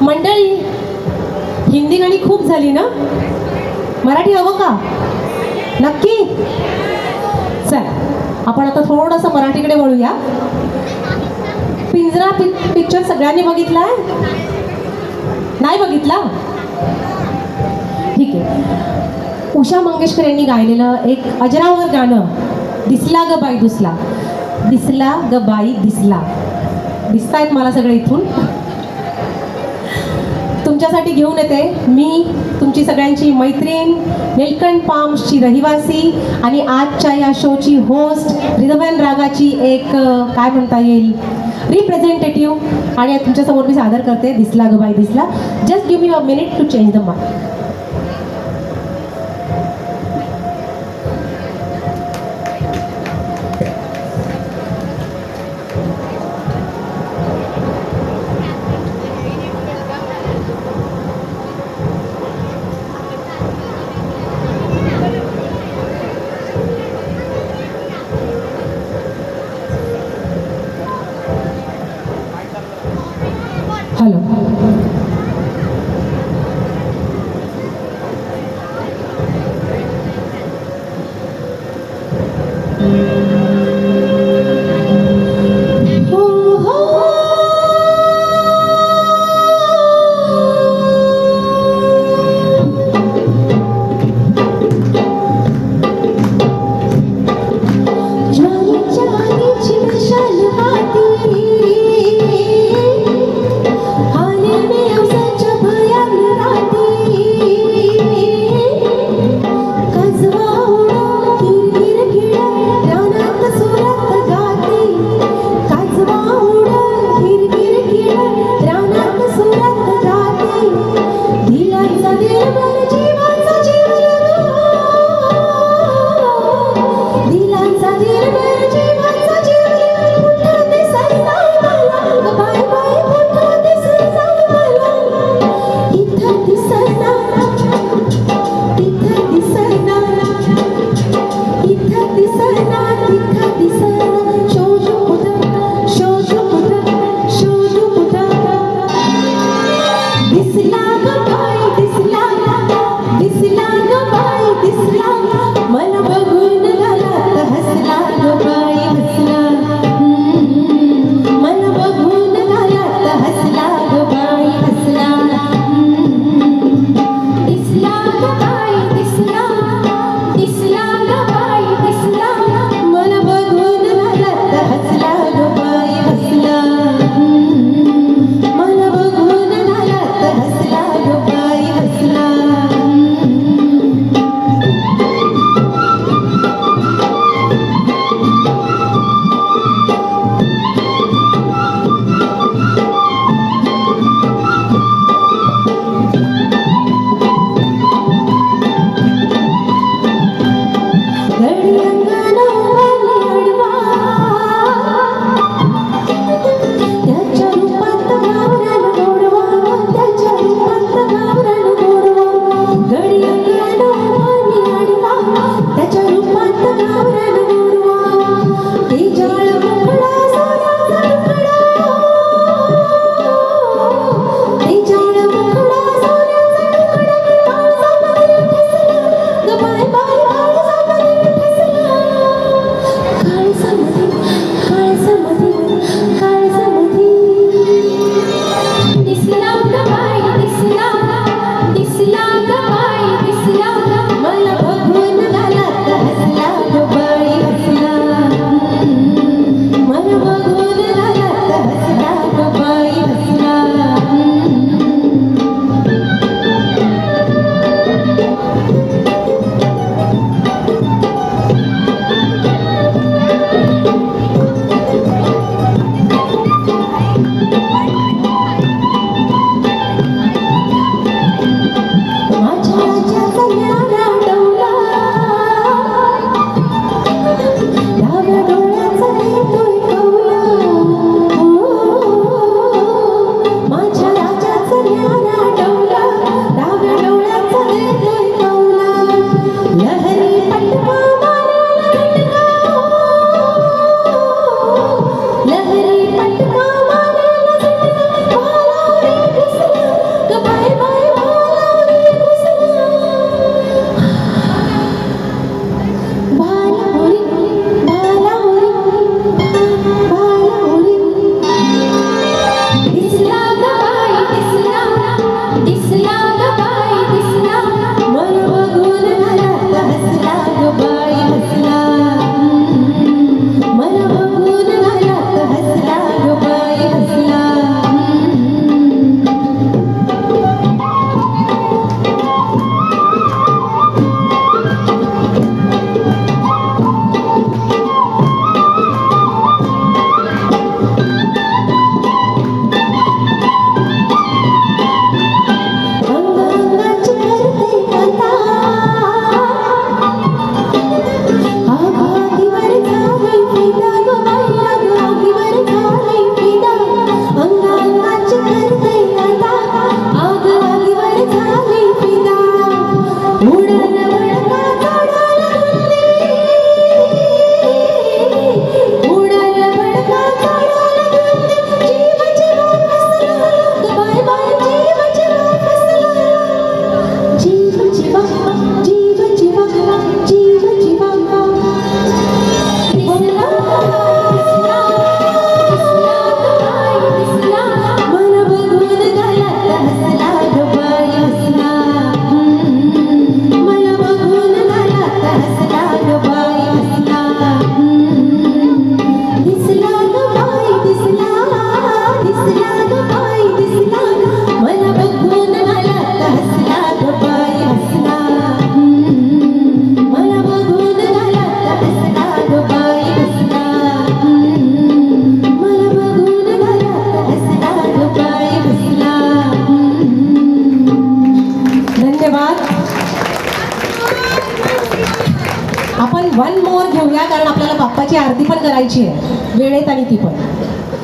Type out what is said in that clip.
मंडळी, हिंदी गाणी खूप झाली ना, मराठी हवं का? नक्की. चल आपण आता थोडंसं मराठीकडे वळूया. पिंजरा पिक्चर सगळ्यांनी बघितलाय? नाही बघितला? ठीक आहे. उषा मंगेशकर यांनी गायलेलं एक अजरावर गाणं, दिसला ग बाई दिसला, दिसला ग बाई दिसला. दिसतायत मला सगळे इथून. तुमच्यासाठी घेऊन येते मी, तुमची सगळ्यांची मैत्रीण, नीलकंठ पाम्सची रहिवासी आणि आजच्या या शोची होस्ट, रिदमन रागाची एक काय म्हणता येईल रिप्रेझेंटेटिव्ह. आणि तुमच्यासमोर मी सादर करते दिसला ग बाई दिसला. Just give me a minute to change the mic. Hello. हाने में धन्यवाद. आपण वन मोर घेऊया कारण आपल्याला बाप्पाची आरती पण करायची आहे वेळेत आणि ती पण.